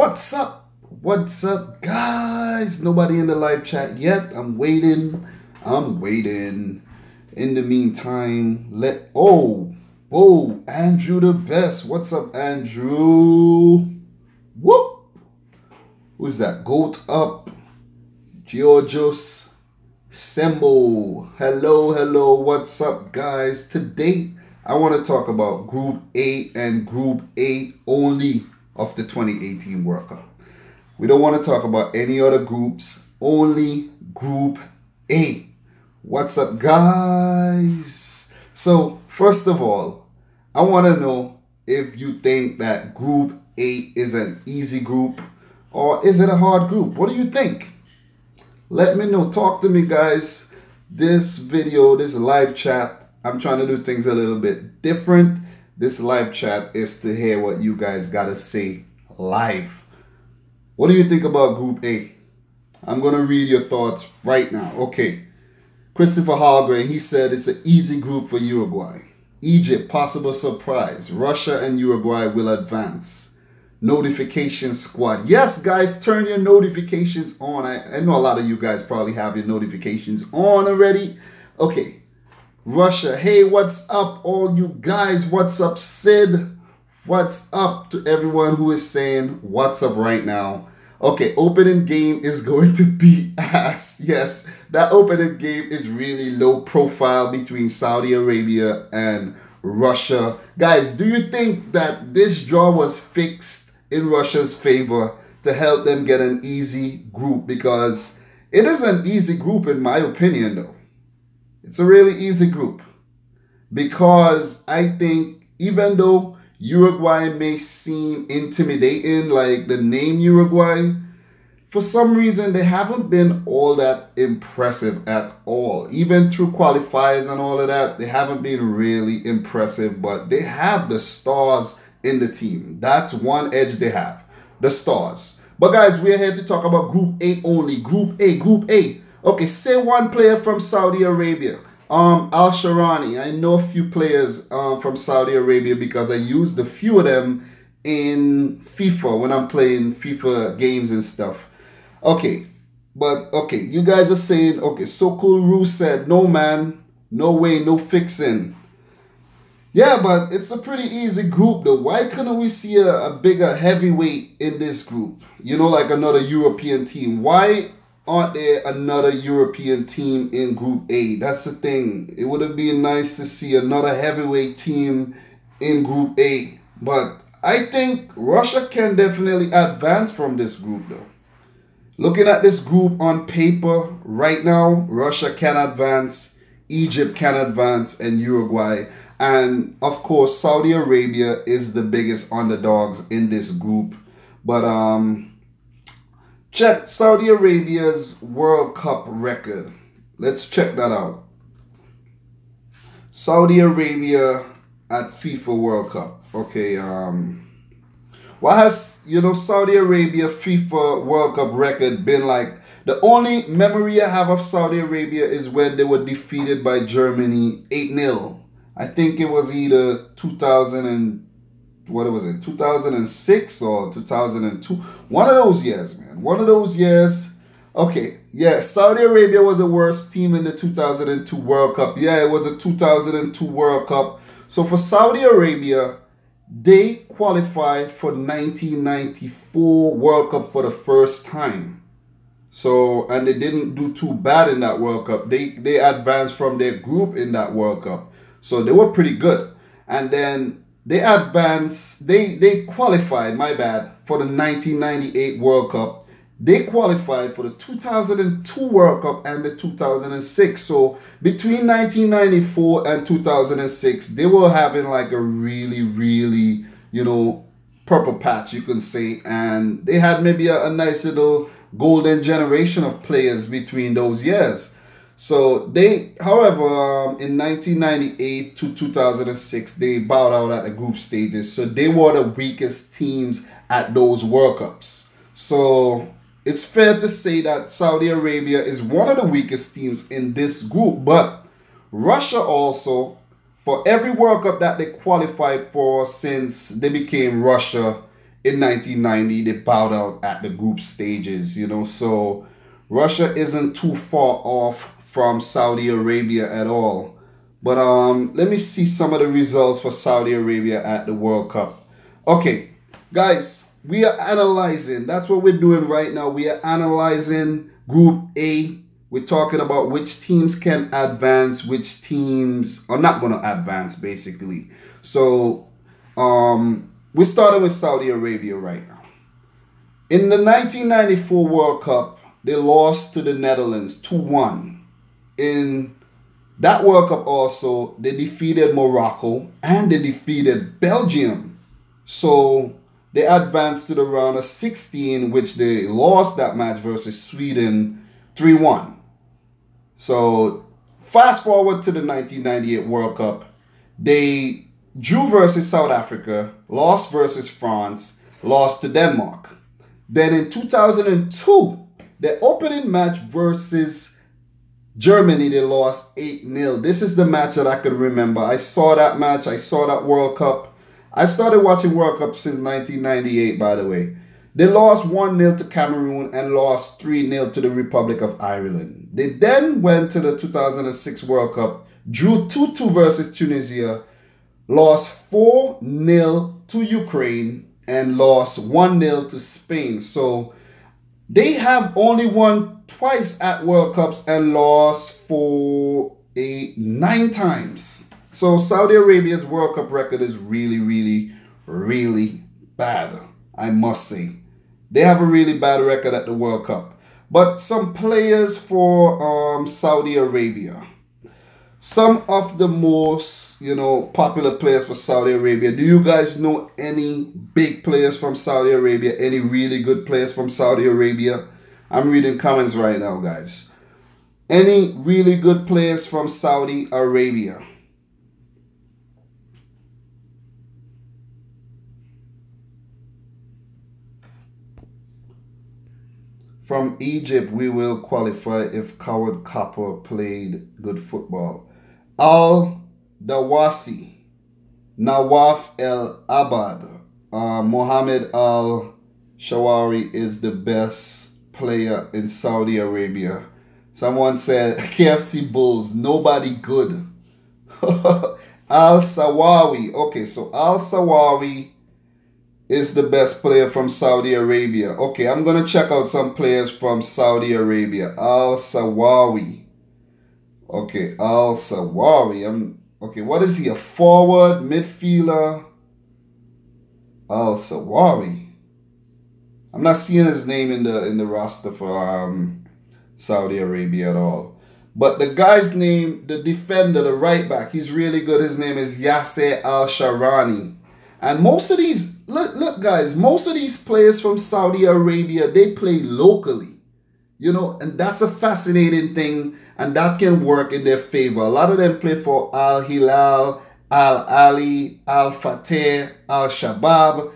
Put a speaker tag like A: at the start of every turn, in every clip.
A: What's up? What's up, guys? Nobody in the live chat yet. I'm waiting. In the meantime, Andrew the best. What's up, Andrew? Whoop. Who's that? Goat up. Georgios Sembo. Hello. What's up, guys? Today, I want to talk about Group A and Group A only of the 2018 World Cup. We don't want to talk about any other groups, only Group A. What's up, guys? So, first of all, I want to know if you think that Group A is an easy group or is it a hard group? What do you think? Let me know. Talk to me, guys. This video, this live chat, I'm trying to do things a little bit different. This live chat is to hear what you guys got to say live. What do you think about Group A? I'm going to read your thoughts right now. Okay. Christopher Hallgren, he said it's an easy group for Uruguay. Egypt, possible surprise. Russia and Uruguay will advance. Notification squad. Yes, guys, turn your notifications on. I know a lot of you guys probably have your notifications on already. Okay. Russia, hey, what's up, all you guys? What's up, Sid? What's up to everyone who is saying what's up right now? Okay, opening game is going to be ass. Yes, that opening game is really low profile between Saudi Arabia and Russia. Guys, do you think that this draw was fixed in Russia's favor to help them get an easy group? Because it is an easy group in my opinion, though. It's a really easy group because I think even though Uruguay may seem intimidating, like the name Uruguay, for some reason they haven't been all that impressive at all. Even through qualifiers and all of that, they haven't been really impressive, but they have the stars in the team. That's one edge they have, the stars. But guys, we're here to talk about Group A only. Group A. Okay, say one player from Saudi Arabia. Al-Sharani. I know a few players from Saudi Arabia because I used a few of them in FIFA when I'm playing FIFA games and stuff. Okay, you guys are saying, okay, Sokol Ru said, no man, no way, no fixing. Yeah, but it's a pretty easy group though. Why couldn't we see a bigger heavyweight in this group? You know, like another European team. Why aren't there another European team in Group A? That's the thing. It would have been nice to see another heavyweight team in Group A. But I think Russia can definitely advance from this group though. Looking at this group on paper right now, Russia can advance, Egypt can advance, and Uruguay. And of course, Saudi Arabia is the biggest underdogs in this group. But check Saudi Arabia's World Cup record. Let's check that out. Saudi Arabia at FIFA World Cup. Okay, what has, Saudi Arabia FIFA World Cup record been like? The only memory I have of Saudi Arabia is when they were defeated by Germany 8-0. I think it was either 2006 or 2002. One of those years, man. One of those years. Okay, yeah, Saudi Arabia was the worst team in the 2002 World Cup. Yeah, it was a 2002 World Cup. So for Saudi Arabia, they qualified for 1994 World Cup for the first time. So, and they didn't do too bad in that World Cup. They advanced from their group in that World Cup. So they were pretty good. And then they advanced, they qualified, my bad, for the 1998 World Cup. They qualified for the 2002 World Cup and the 2006. So between 1994 and 2006, they were having like a really, purple patch, you can say. And they had maybe a nice little golden generation of players between those years. So they, however, in 1998 to 2006, they bowed out at the group stages. So they were the weakest teams at those World Cups. So it's fair to say that Saudi Arabia is one of the weakest teams in this group. But Russia also, for every World Cup that they qualified for since they became Russia in 1990, they bowed out at the group stages, you know. So Russia isn't too far off from Saudi Arabia at all. But let me see some of the results for Saudi Arabia at the World Cup. Okay, guys, we are analyzing. That's what we're doing right now. We are analyzing Group A. We're talking about which teams can advance, which teams are not going to advance, basically. So we're starting with Saudi Arabia right now. In the 1994 World Cup, they lost to the Netherlands 2-1. In that World Cup also, they defeated Morocco and they defeated Belgium. So they advanced to the round of 16, which they lost that match versus Sweden 3-1. So fast forward to the 1998 World Cup, they drew versus South Africa, lost versus France, lost to Denmark. Then in 2002, the opening match versus Germany, they lost 8-0. This is the match that I could remember. I saw that match. I saw that World Cup. I started watching World Cup since 1998, by the way. They lost 1-0 to Cameroon and lost 3-0 to the Republic of Ireland. They then went to the 2006 World Cup, drew 2-2 versus Tunisia, lost 4-0 to Ukraine, and lost 1-0 to Spain. So they have only won twice at World Cups and lost 9 times. So Saudi Arabia's World Cup record is really, really, really bad, I must say. They have a really bad record at the World Cup. But some players for Saudi Arabia. Some of the most, popular players for Saudi Arabia. Do you guys know any big players from Saudi Arabia? Any really good players from Saudi Arabia? I'm reading comments right now, guys. Any really good players from Saudi Arabia? From Egypt, we will qualify if Coward Copper played good football. Al-Dawasi, Nawaf El-Abad, Mohammed Al-Shawari is the best player in Saudi Arabia. Someone said, KFC Bulls, nobody good. Al-Sawawi, okay, so Al-Sawawi is the best player from Saudi Arabia. Okay, I'm going to check out some players from Saudi Arabia. Al-Sawawi. Okay, Al-Sawawi. Okay, what is he? A forward, midfielder? Al-Sawawi. I'm not seeing his name in the roster for Saudi Arabia at all. But the guy's name, the defender, the right back, he's really good. His name is Yasser Al-Sharani. And most of these, look guys, most of these players from Saudi Arabia, they play locally, and that's a fascinating thing, and that can work in their favor. A lot of them play for Al Hilal, Al Ali, Al Fateh, Al Shabab,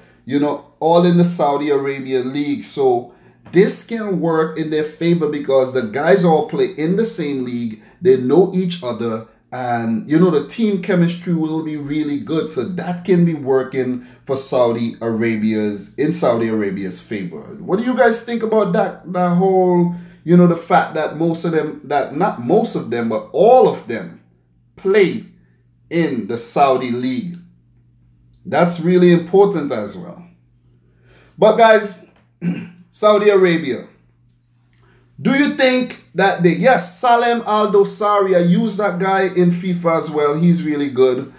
A: all in the Saudi Arabian league. So this can work in their favor because the guys all play in the same league. They know each other. And, the team chemistry will be really good. So that can be working for Saudi Arabia's favor. What do you guys think about that whole, the fact that not most of them, but all of them play in the Saudi league? That's really important as well. But guys, Saudi Arabia. Do you think that yes, Salem Al-Dosari, I use that guy in FIFA as well. He's really good.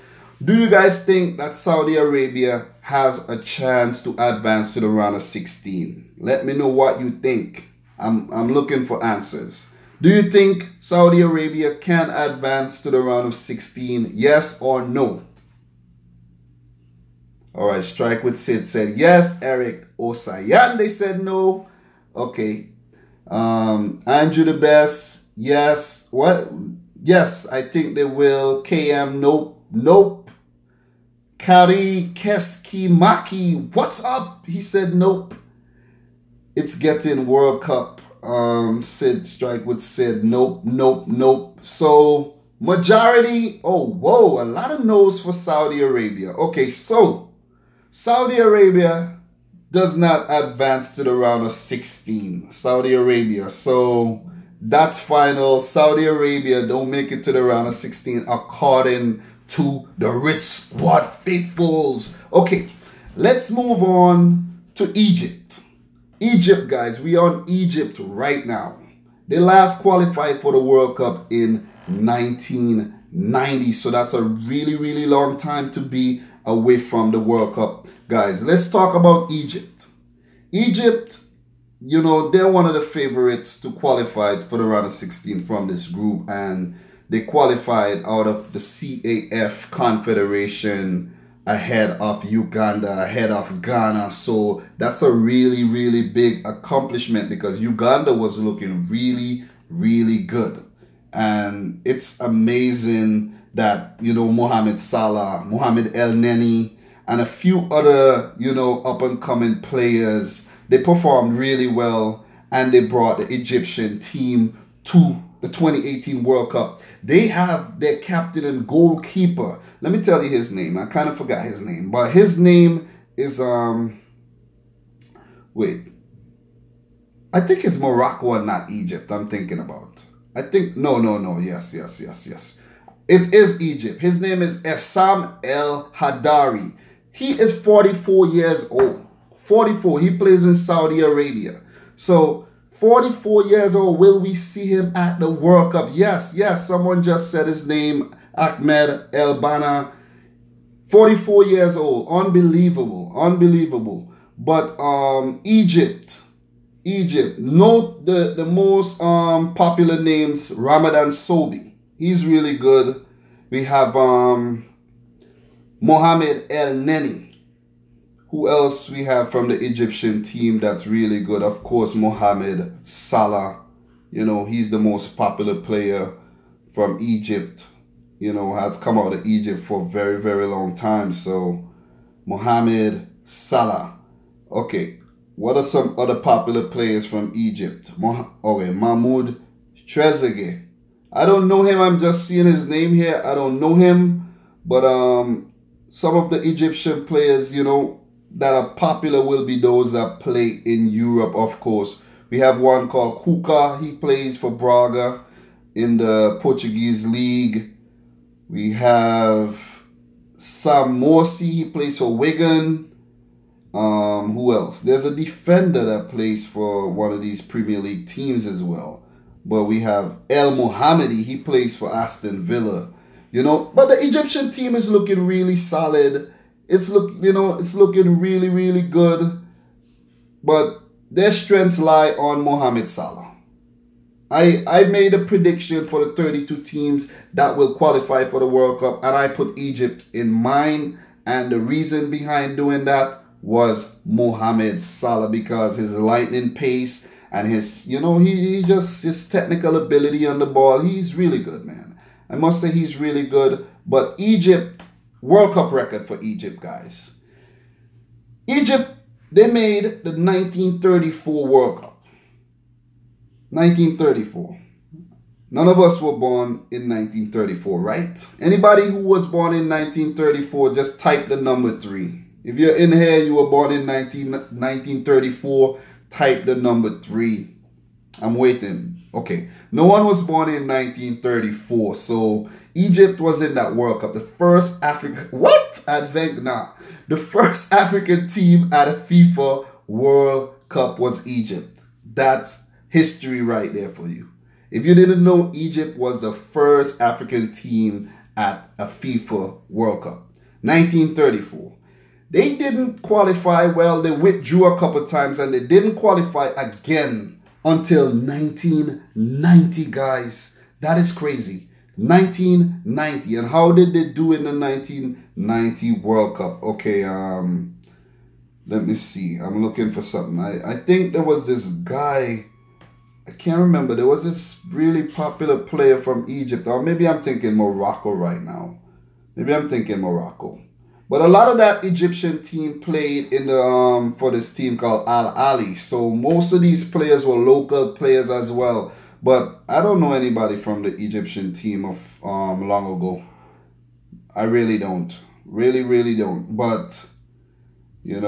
A: Do you guys think that Saudi Arabia has a chance to advance to the round of 16? Let me know what you think. I'm looking for answers. Do you think Saudi Arabia can advance to the round of 16? Yes or no? All right, Strike with Sid said yes. Eric Osayande said no. Okay. Andrew the Best, yes. What? Yes, I think they will. KM, nope. Kari Keski Maki, what's up? He said nope. It's getting World Cup. Sid Strike with Sid, nope. So majority, a lot of no's for Saudi Arabia. Okay, so Saudi Arabia, does not advance to the round of 16. Saudi Arabia. So that's final. Saudi Arabia don't make it to the round of 16 according to the Rich Squad faithfuls. Okay, let's move on to Egypt. Egypt, guys, we are on Egypt right now. They last qualified for the World Cup in 1990. So that's a really, really long time to be away from the World Cup. Guys, let's talk about Egypt. Egypt, you know, they're one of the favorites to qualify for the round of 16 from this group. And they qualified out of the CAF Confederation ahead of Uganda, ahead of Ghana. So that's a really, really big accomplishment because Uganda was looking really, really good. And it's amazing that, you know, Mohamed Salah, Mohamed El Neni, and a few other, you know, up-and-coming players, they performed really well and they brought the Egyptian team to the 2018 World Cup. They have their captain and goalkeeper. Let me tell you his name. I kind of forgot his name. But his name is, wait. I think it's Morocco and not Egypt I'm thinking about. I think, no. Yes. It is Egypt. His name is Essam El Hadari. He is 44 years old. 44. He plays in Saudi Arabia. So 44 years old. Will we see him at the World Cup? Yes. Someone just said his name. Ahmed El Bana. 44 years old. Unbelievable. But Egypt. Note the most popular names. Ramadan Sobi. He's really good. We have Mohamed El Neni. Who else we have from the Egyptian team that's really good? Of course, Mohamed Salah. You know, he's the most popular player from Egypt. You know, has come out of Egypt for a very, very long time. So, Mohamed Salah. Okay, what are some other popular players from Egypt? Mahmoud Trezeguet. I don't know him. I'm just seeing his name here. I don't know him. But some of the Egyptian players, you know, that are popular will be those that play in Europe, of course. We have one called Kuka. He plays for Braga in the Portuguese league. We have Sam Morsi. He plays for Wigan. Who else? There's a defender that plays for one of these Premier League teams as well. But we have El Mohammedi. He plays for Aston Villa. You know, but the Egyptian team is looking really solid. It's looking really, really good. But their strengths lie on Mohamed Salah. I made a prediction for the 32 teams that will qualify for the World Cup, and I put Egypt in mine. And the reason behind doing that was Mohamed Salah, because his lightning pace and his, you know, his technical ability on the ball, he's really good, man. I must say he's really good. But Egypt, World Cup record for Egypt, guys. Egypt, they made the 1934 World Cup. 1934. None of us were born in 1934, right? Anybody who was born in 1934, just type the number 3. If you're in here, you were born in 1934, type the number 3. I'm waiting. Okay. No one was born in 1934. So Egypt was in that World Cup. The first African... What? The first African team at a FIFA World Cup was Egypt. That's history right there for you. If you didn't know, Egypt was the first African team at a FIFA World Cup. 1934. They didn't qualify well. They withdrew a couple times and they didn't qualify again until 1990, guys. That is crazy. 1990. And how did they do in the 1990 World Cup? Okay, let me see. I'm looking for something. I think there was this guy... I can't remember. There was this really popular player from Egypt. Or maybe I'm thinking Morocco right now. Maybe I'm thinking Morocco. But a lot of that Egyptian team played in the for this team called Al Ahly. So most of these players were local players as well. But I don't know anybody from the Egyptian team of long ago. I really don't. Really don't. But They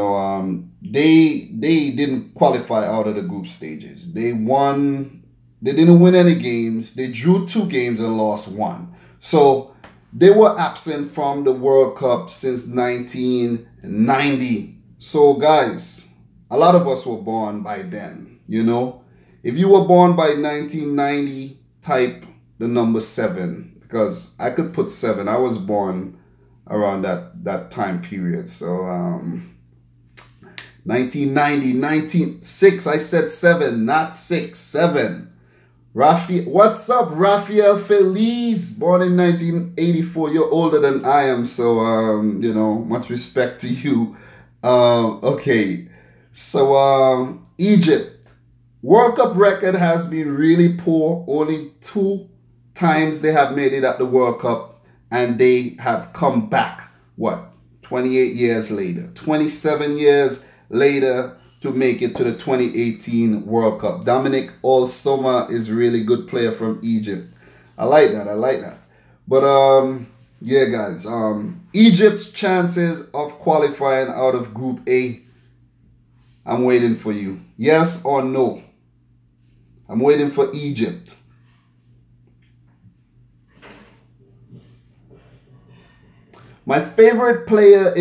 A: didn't qualify out of the group stages. They won. They didn't win any games. They drew 2 games and lost 1. So they were absent from the World Cup since 1990. So guys, a lot of us were born by then. If you were born by 1990, type the number 7, because I could put 7. I was born around that time period. So 1990, 1996. I said 7, not 6, 7. What's up, Rafael Feliz? Born in 1984. You're older than I am, so much respect to you. Okay, so Egypt. World Cup record has been really poor. Only 2 times they have made it at the World Cup, and they have come back, 28 years later, 27 years later to make it to the 2018 World Cup. Dominic Richards is really good player from Egypt. I like that. But yeah, guys, Egypt's chances of qualifying out of Group A, I'm waiting for you. Yes or no? I'm waiting for Egypt. My favorite player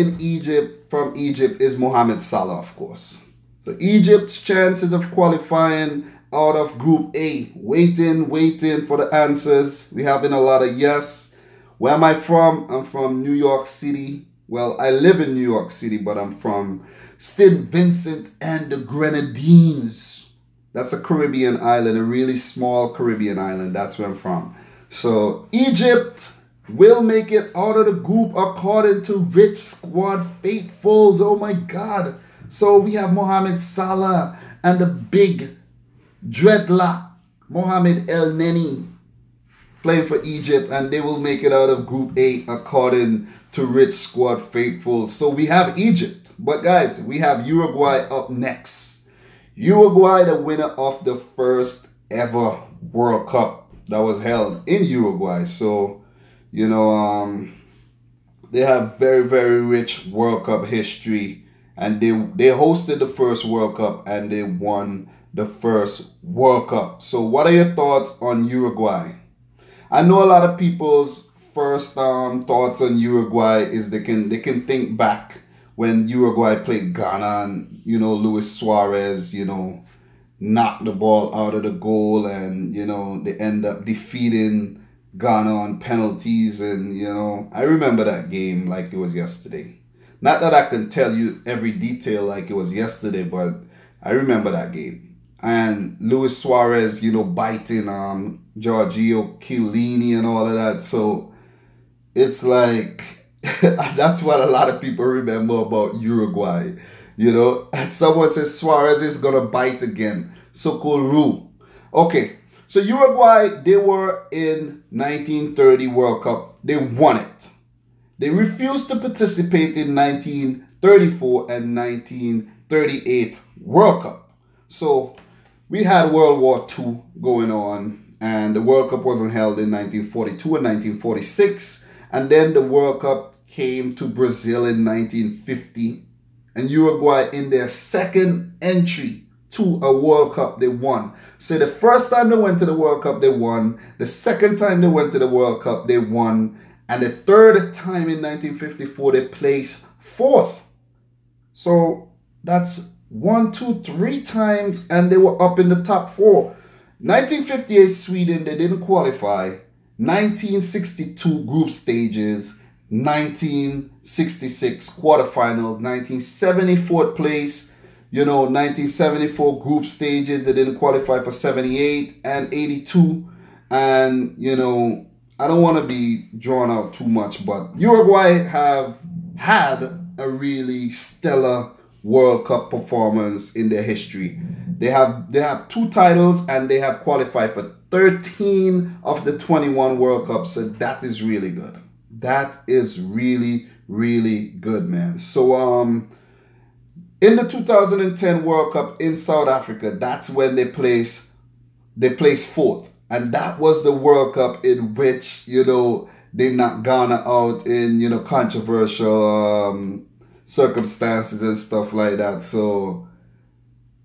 A: from Egypt is Mohamed Salah, of course. So Egypt's chances of qualifying out of Group A. Waiting for the answers. We having a lot of yes. Where am I from? I'm from New York City. Well, I live in New York City, but I'm from St. Vincent and the Grenadines. That's a Caribbean island, a really small Caribbean island. That's where I'm from. So Egypt will make it out of the group according to Rich Squad faithfuls. Oh my God. So we have Mohamed Salah and the big dreadlock Mohamed El Neni playing for Egypt, and they will make it out of Group A according to Rich Squad faithful. So we have Egypt, but guys, we have Uruguay up next. Uruguay, the winner of the first ever World Cup that was held in Uruguay. So, they have very, very rich World Cup history, and they hosted the first World Cup and they won the first World Cup. So what are your thoughts on Uruguay? I know a lot of people's first thoughts on Uruguay is they can think back when Uruguay played Ghana and, Luis Suarez, knocked the ball out of the goal, and, they end up defeating Ghana on penalties. And, I remember that game like it was yesterday. Not that I can tell you every detail like it was yesterday, but I remember that game. And Luis Suarez, biting Giorgio Chiellini and all of that. So it's like, that's what a lot of people remember about Uruguay. And someone says Suarez is going to bite again. Socorro. Okay, so Uruguay, they were in 1930 World Cup. They won it. They refused to participate in 1934 and 1938 World Cup. So we had World War II going on, and the World Cup wasn't held in 1942 and 1946. And then the World Cup came to Brazil in 1950. And Uruguay, in their second entry to a World Cup, they won. So the first time they went to the World Cup, they won. The second time they went to the World Cup, they won. And the third time in 1954, they placed 4th. So that's 1, 2, 3 times, and they were up in the top 4. 1958 Sweden, they didn't qualify. 1962 group stages, 1966 quarterfinals, 1974 place, 1974 group stages, they didn't qualify for 78 and 82. And, I don't want to be drawn out too much, but Uruguay have had a really stellar World Cup performance in their history. They have 2 titles, and they have qualified for 13 of the 21 World Cups. So that is really good. That is really, really good, man. So in the 2010 World Cup in South Africa, that's when they placed 4th. And that was the World Cup in which, they knocked Ghana out in, controversial circumstances and stuff like that. So,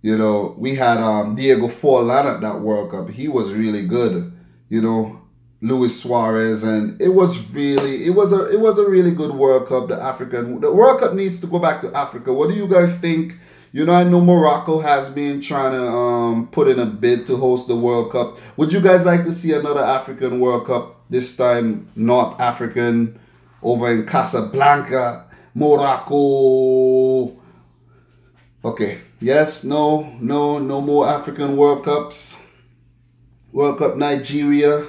A: you know, we had Diego Forlan at that World Cup. He was really good. You know, Luis Suarez, and it was a really good World Cup. The World Cup needs to go back to Africa. What do you guys think? You know, I know Morocco has been trying to put in a bid to host the World Cup. Would you guys like to see another African World Cup, this time North African, over in Casablanca, Morocco? Okay, yes, no more African World Cups. World Cup Nigeria.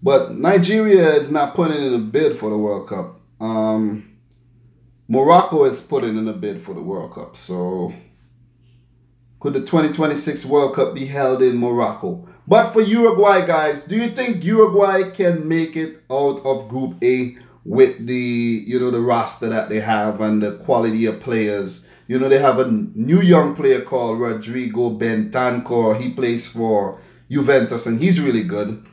A: But Nigeria is not putting in a bid for the World Cup. Morocco is putting in a bid for the World Cup. So, could the 2026 World Cup be held in Morocco? But for Uruguay, guys, do you think Uruguay can make it out of Group A with the, you know, the roster that they have and the quality of players? You know, they have a new young player called Rodrigo Bentancur. He plays for Juventus, and he's really good.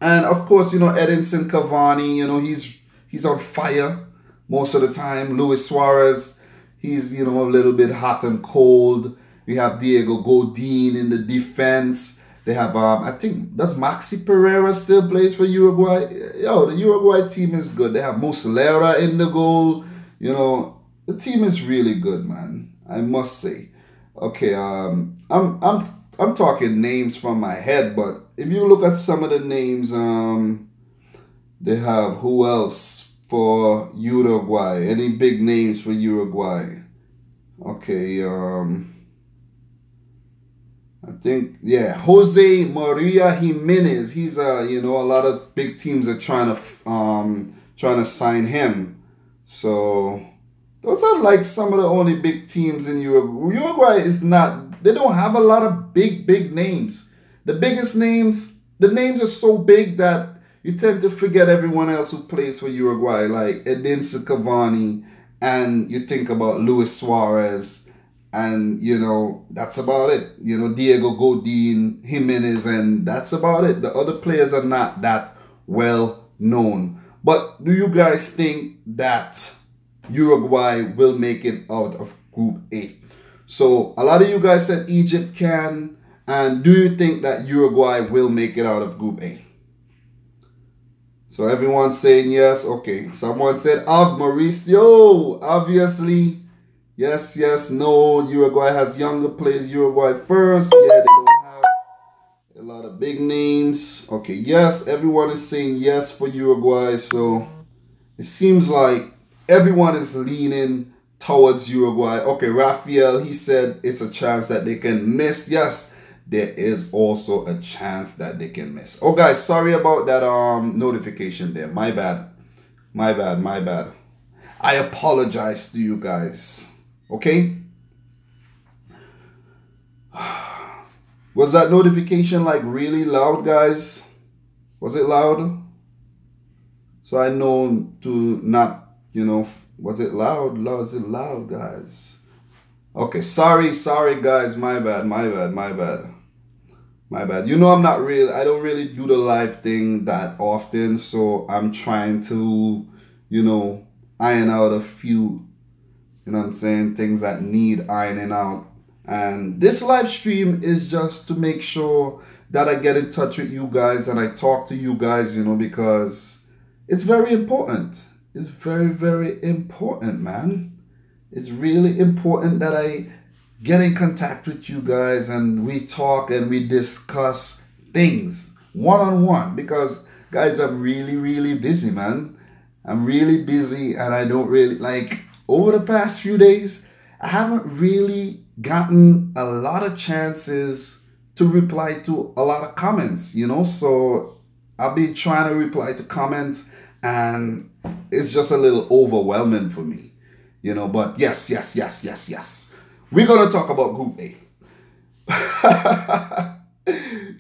A: And of course, you know, Edinson Cavani, you know, he's on fire most of the time. Luis Suarez, he's, you know, a little bit hot and cold. We have Diego Godin in the defense. They have, I think, does Maxi Pereira still plays for Uruguay? Yo, the Uruguay team is good. They have Muslera in the goal. You know, the team is really good, man. I must say. Okay, I'm talking names from my head, but if you look at some of the names, they have who else for Uruguay? Any big names for Uruguay? Okay, I think, yeah, Jose Maria Jimenez. He's you know, a lot of big teams are trying to sign him. So those are like some of the only big teams in Uruguay. Uruguay is not, they don't have a lot of big names. The biggest names, the names are so big that you tend to forget everyone else who plays for Uruguay, like Edinson Cavani, and you think about Luis Suarez, and, you know, that's about it. You know, Diego Godin, Jimenez, and that's about it. The other players are not that well known. But do you guys think that Uruguay will make it out of Group A? So a lot of you guys said Egypt can. And do you think that Uruguay will make it out of Group A? So everyone's saying yes. Okay. Someone said Mauricio. Obviously. Yes, no. Uruguay has younger players. Uruguay first. Yeah, they don't have a lot of big names. Okay, yes. Everyone is saying yes for Uruguay. So it seems like everyone is leaning towards Uruguay. Okay, Rafael, he said it's a chance that they can miss. Yes. There is also a chance that they can miss. Oh, guys, sorry about that notification there. My bad. I apologize to you guys. Okay? Was that notification like really loud, guys? Was it loud? So I know to not, you know, was it loud? Was it loud, guys? Okay, sorry, guys. My bad. You know, I don't really do the live thing that often, so I'm trying to, you know, iron out a few, you know what I'm saying, things that need ironing out. And this live stream is just to make sure that I get in touch with you guys and I talk to you guys, you know, because it's very important. It's very, very important, man. It's really important that I get in contact with you guys and we talk and we discuss things one-on-one, because guys, I'm really busy, man. I'm really busy, and I don't really, like, over the past few days, I haven't really gotten a lot of chances to reply to a lot of comments, you know, so I'll be trying to reply to comments and it's just a little overwhelming for me, you know. But yes, we're gonna talk about Group A.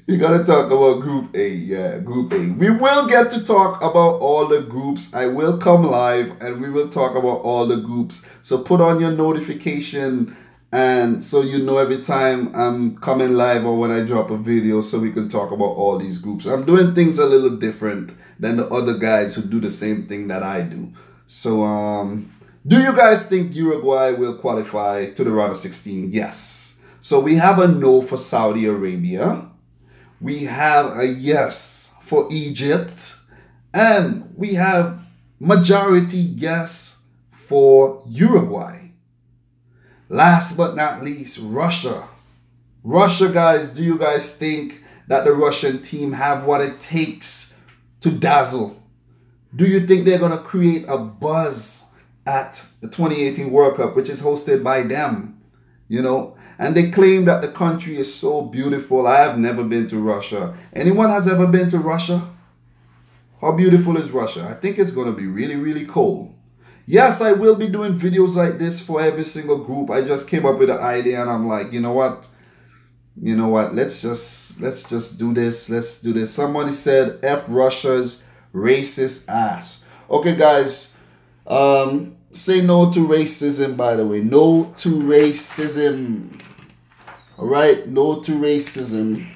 A: We're gonna talk about Group A. Yeah, Group A. We will get to talk about all the groups. I will come live and we will talk about all the groups. So put on your notification, and so you know every time I'm coming live or when I drop a video, so we can talk about all these groups. I'm doing things a little different than the other guys who do the same thing that I do. So Do you guys think Uruguay will qualify to the round of 16? Yes. So we have a no for Saudi Arabia. We have a yes for Egypt. And we have majority yes for Uruguay. Last but not least, Russia. Russia, guys, do you guys think that the Russian team have what it takes to dazzle? Do you think they're going to create a buzz at the 2018 World Cup, which is hosted by them? You know, and they claim that the country is so beautiful. I have never been to Russia. Anyone has ever been to Russia? How beautiful is Russia? I think it's going to be really, really cold. Yes, I will be doing videos like this for every single group. I just came up with an idea and I'm like, you know what? Let's just do this. Let's do this. Somebody said F Russia's racist ass. Okay, guys. Say no to racism, by the way. No to racism. All right? No to racism.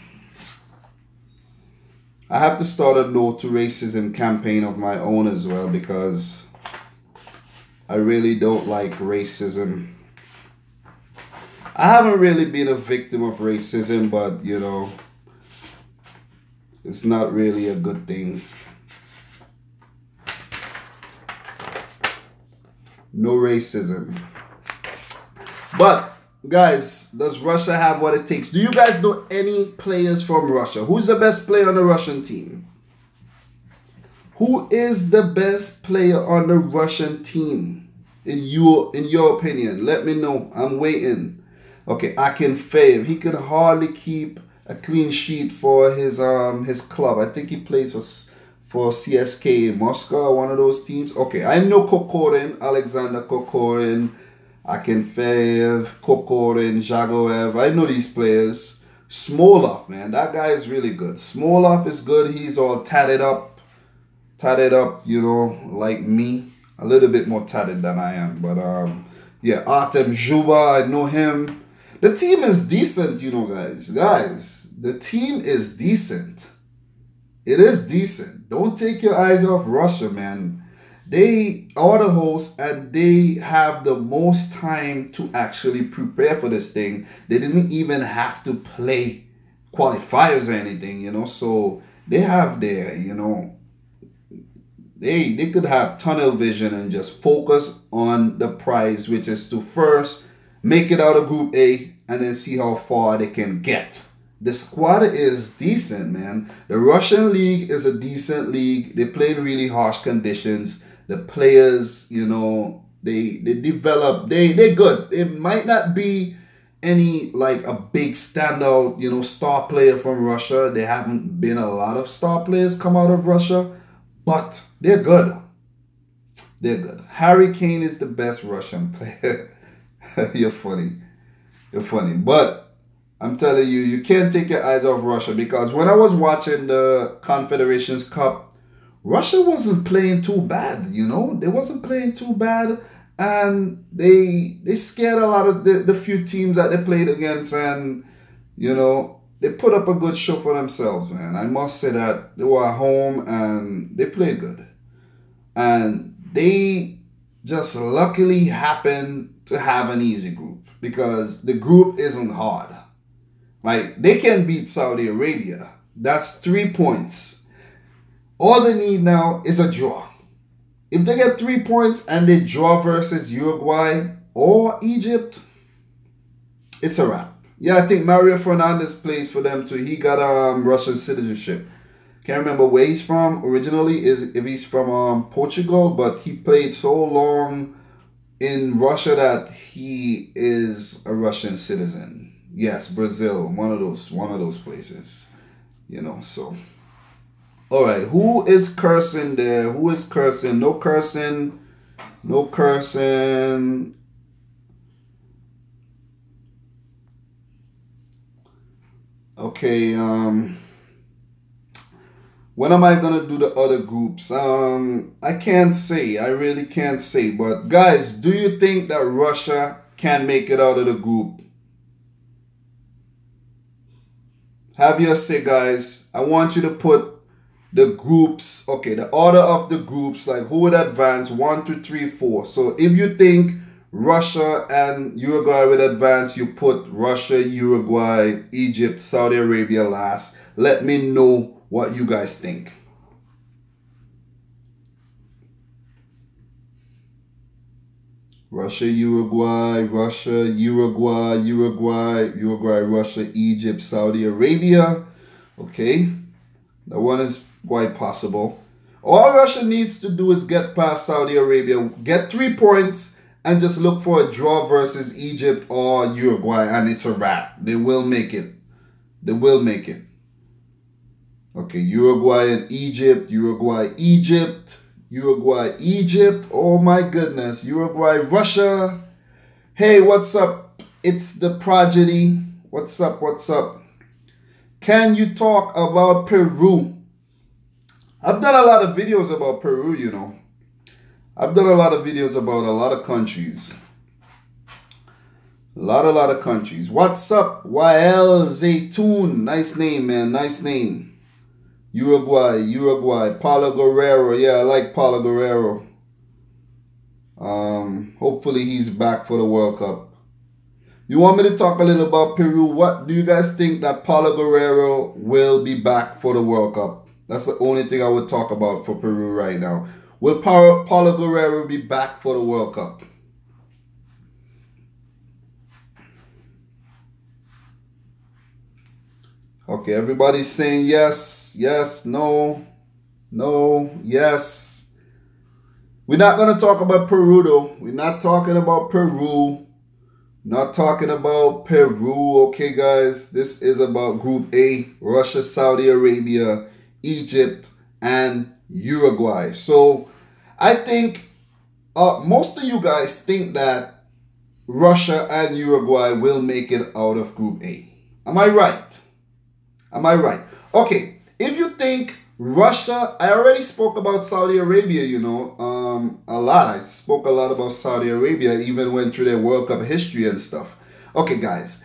A: I have to start a no to racism campaign of my own as well, because I really don't like racism. I haven't really been a victim of racism, but, you know, it's not really a good thing. No racism. But, guys, does Russia have what it takes? Do you guys know any players from Russia? Who's the best player on the Russian team? Who is the best player on the Russian team? In your opinion? Let me know. I'm waiting. Okay, Akinfeev. He could hardly keep a clean sheet for his club. I think he plays for CSK Moscow, one of those teams. Okay, I know Kokorin, Alexander Kokorin, Akinfeev, Kokorin, Zhagoev. I know these players. Smolov, man, that guy is really good. Smolov is good. He's all tatted up, you know, like me. A little bit more tatted than I am, but yeah, Artem Zhuba, I know him. The team is decent, you know, guys. Guys, the team is decent. It is decent. Don't take your eyes off Russia, man. They are the hosts and they have the most time to actually prepare for this thing. They didn't even have to play qualifiers or anything, you know. So they have their, you know, they could have tunnel vision and just focus on the prize, which is to first make it out of Group A and then see how far they can get. The squad is decent, man. The Russian league is a decent league. They play in really harsh conditions. The players, you know, they develop. They're good. It might not be any like a big standout, you know, star player from Russia. There haven't been a lot of star players come out of Russia, but they're good. They're good. Harry Kane is the best Russian player. You're funny. You're funny. But I'm telling you, you can't take your eyes off Russia, because when I was watching the Confederations Cup, Russia wasn't playing too bad, you know. They wasn't playing too bad, and they scared a lot of the few teams that they played against, and, you know, they put up a good show for themselves, man. I must say that they were at home and they played good. And they just luckily happened to have an easy group, because the group isn't hard. Like, they can beat Saudi Arabia. That's 3 points. All they need now is a draw. If they get 3 points and they draw versus Uruguay or Egypt, it's a wrap. Yeah, I think Mario Fernandez plays for them too. He got Russian citizenship. Can't remember where he's from originally, if he's from Portugal, but he played so long in Russia that he is a Russian citizen. Yes, Brazil, one of those places, you know. So, all right, who is cursing there? Who is cursing? No cursing, no cursing. Okay, when am I gonna do the other groups? I can't say. I really can't say. But guys, do you think that Russia can make it out of the group? Have your say, guys. I want you to put the groups, okay, the order of the groups, like who would advance 1, 2, 3, 4. So if you think Russia and Uruguay would advance, you put Russia, Uruguay, Egypt, Saudi Arabia last. Let me know what you guys think. Russia, Uruguay, Russia, Uruguay, Uruguay, Russia, Egypt, Saudi Arabia. Okay, that one is quite possible. All Russia needs to do is get past Saudi Arabia, get 3 points, and just look for a draw versus Egypt or Uruguay, and it's a wrap. They will make it. They will make it. Okay, Uruguay and Egypt, Uruguay, Egypt. Uruguay, Egypt. Oh my goodness. Uruguay, Russia. Hey, what's up? It's the prodigy. What's up? What's up? Can you talk about Peru? I've done a lot of videos about Peru, you know. I've done a lot of videos about a lot of countries. A lot of countries. What's up? YL Zaytoon. Nice name, man. Nice name. Uruguay, Paulo Guerrero. Yeah, I like Paulo Guerrero. Hopefully he's back for the World Cup. You want me to talk a little about Peru? What do you guys think that Paulo Guerrero will be back for the World Cup? That's the only thing I would talk about for Peru right now. Will Paulo Guerrero be back for the World Cup? Okay, everybody's saying yes, yes, no, no, yes. We're not going to talk about Peru, though. We're not talking about Peru. Not talking about Peru, okay, guys? This is about Group A, Russia, Saudi Arabia, Egypt, and Uruguay. So, I think most of you guys think that Russia and Uruguay will make it out of Group A. Am I right? Am I right? Okay, if you think Russia, I already spoke about Saudi Arabia, you know, a lot. I spoke a lot about Saudi Arabia, even went through their World Cup history and stuff. Okay, guys,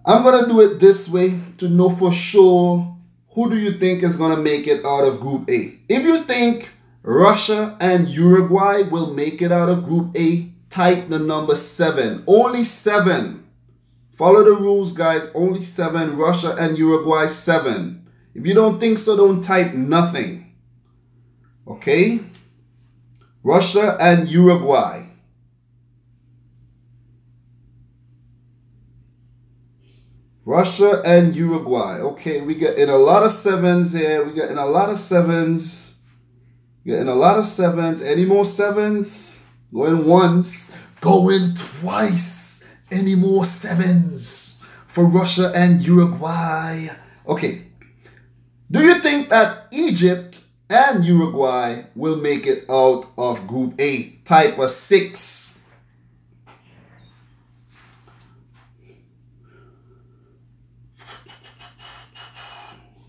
A: I'm going to do it this way to know for sure who do you think is going to make it out of Group A. If you think Russia and Uruguay will make it out of Group A, type the number 7. Only 7. Follow the rules, guys. Only 7. Russia and Uruguay, 7. If you don't think so, don't type nothing. Okay? Russia and Uruguay. Russia and Uruguay. Okay, we get in a lot of 7s here. We get in a lot of 7s. Getting a lot of 7s. Any more 7s? Going once. Going twice. Any more 7s for Russia and Uruguay? Okay. Do you think that Egypt and Uruguay will make it out of Group A? Type a 6.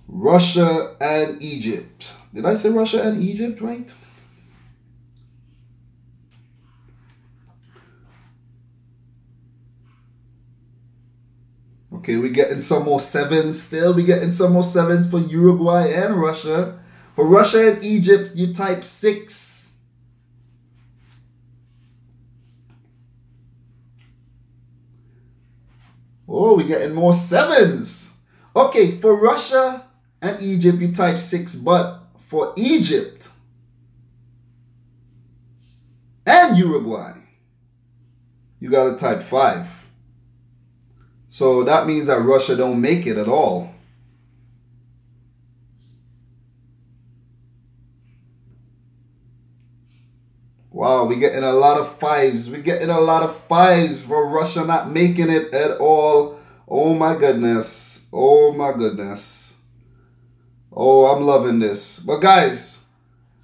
A: Russia and Egypt. Did I say Russia and Egypt, right? Okay, we're getting some more 7s still. We're getting some more 7s for Uruguay and Russia. For Russia and Egypt, you type 6. Oh, we're getting more 7s. Okay, for Russia and Egypt, you type 6. But for Egypt and Uruguay, you got to type 5. So that means that Russia don't make it at all. Wow, we're getting a lot of 5s. We're getting a lot of 5s for Russia not making it at all. Oh my goodness. Oh my goodness. Oh, I'm loving this. But guys,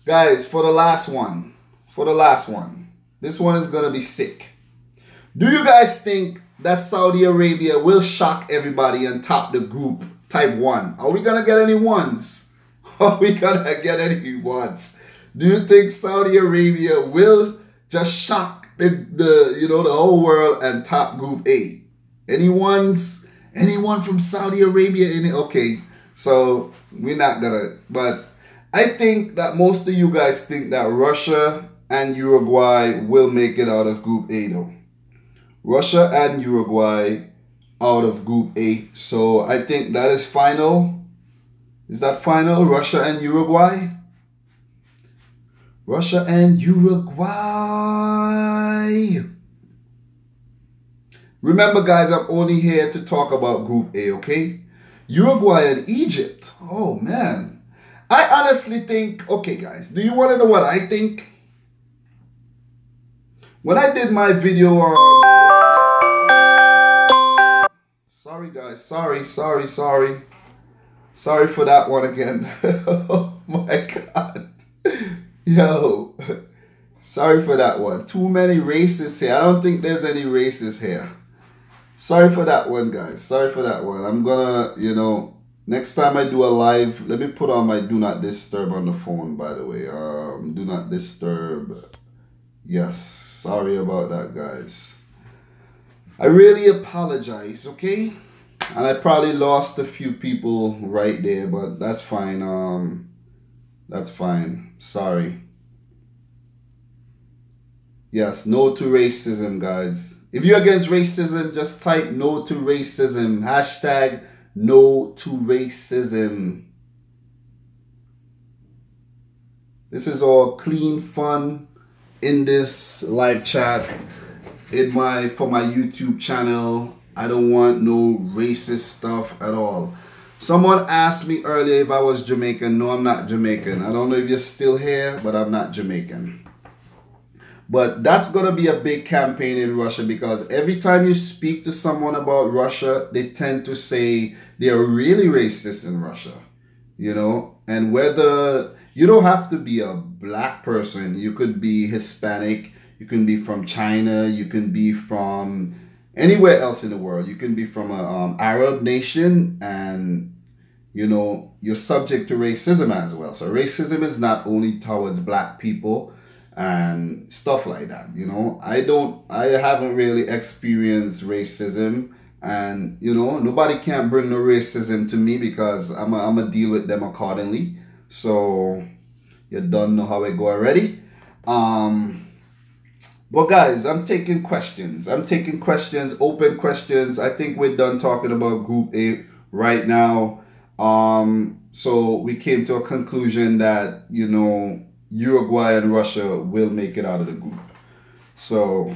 A: for the last one. This one is going to be sick. Do you guys think that Saudi Arabia will shock everybody and top the group? Type 1. Are we going to get any 1s? Are we going to get any 1s? Do you think Saudi Arabia will just shock the whole world and top Group A? Any 1s? Anyone from Saudi Arabia in it? Okay, so we're not going to. But I think that most of you guys think that Russia and Uruguay will make it out of Group A though. Russia and Uruguay out of Group A. So I think that is final. Is that final? Russia and Uruguay? Russia and Uruguay. Remember, guys, I'm only here to talk about Group A, okay? Uruguay and Egypt. Oh, man. I honestly think, okay, guys, do you want to know what I think? When I did my video on... Sorry, guys. Sorry. Sorry for that one again. Oh, my God. Yo. Sorry for that one. Too many racists here. I don't think there's any racists here. Sorry for that one, guys. Sorry for that one. I'm gonna, next time I do a live, let me put on my do not disturb on the phone, by the way. Do not disturb. Yes. Sorry about that, guys. I really apologize, okay? And I probably lost a few people right there, but that's fine. That's fine. Sorry. Yes, no to racism, guys. If you're against racism, just type no to racism. Hashtag no to racism. This is all clean fun in this live chat for my YouTube channel. I don't want no racist stuff at all. Someone asked me earlier if I was Jamaican. No, I'm not Jamaican. I don't know if you're still here, but I'm not Jamaican. But that's going to be a big campaign in Russia, because every time you speak to someone about Russia, they tend to say they're really racist in Russia, and whether you don't have to be a black person, you could be Hispanic, you can be from China, you can be from anywhere else in the world, you can be from an Arab nation, and you're subject to racism as well. So racism is not only towards black people and stuff like that. I haven't really experienced racism, and nobody can bring no racism to me, because I'm a deal with them accordingly. So you don't know how I go already. But guys, I'm taking questions, open questions. I think we're done talking about Group A right now. So we came to a conclusion that Uruguay and Russia will make it out of the group. So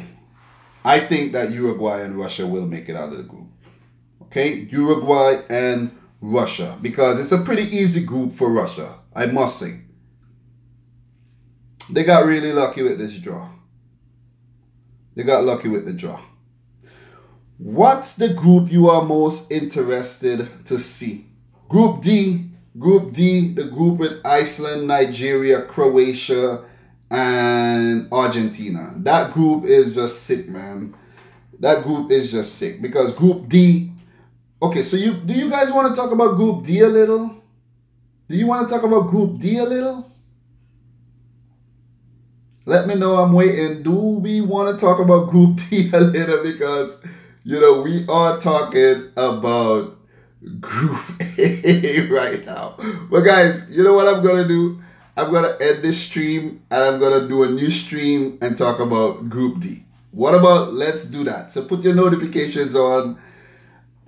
A: I think that Uruguay and Russia will make it out of the group. Okay, Uruguay and Russia, because it's a pretty easy group for Russia, I must say. They got really lucky with this draw. They got lucky with the draw. What's the group you are most interested to see? Group D, the group with Iceland, Nigeria, Croatia, and Argentina. That group is just sick, man. That group is just sick, because Group D... Okay, so do you guys want to talk about Group D a little? Do you want to talk about Group D a little? Let me know, I'm waiting. Do we want to talk about Group D a little? Because, we are talking about Group A right now. But guys, you know what I'm going to do? I'm going to end this stream, and I'm going to do a new stream and talk about Group D. What about let's do that? So put your notifications on.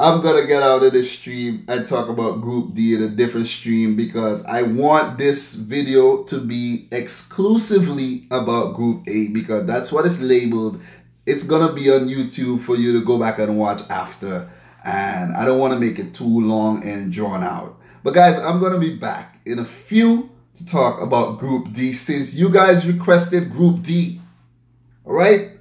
A: I'm going to get out of this stream and talk about Group D in a different stream, because I want this video to be exclusively about Group A, because that's what it's labeled. It's going to be on YouTube for you to go back and watch after. And I don't want to make it too long and drawn out. But guys, I'm going to be back in a few to talk about Group D, since you guys requested Group D. All right?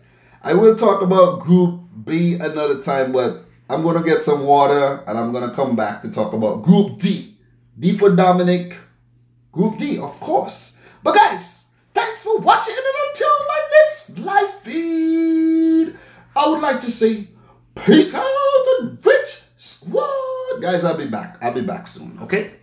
A: I will talk about Group B another time, but I'm going to get some water, and I'm going to come back to talk about Group D. D for Dominic. Group D, of course. But guys, thanks for watching, and until my next live feed, I would like to say peace out and rich squad. Guys, I'll be back. I'll be back soon, okay?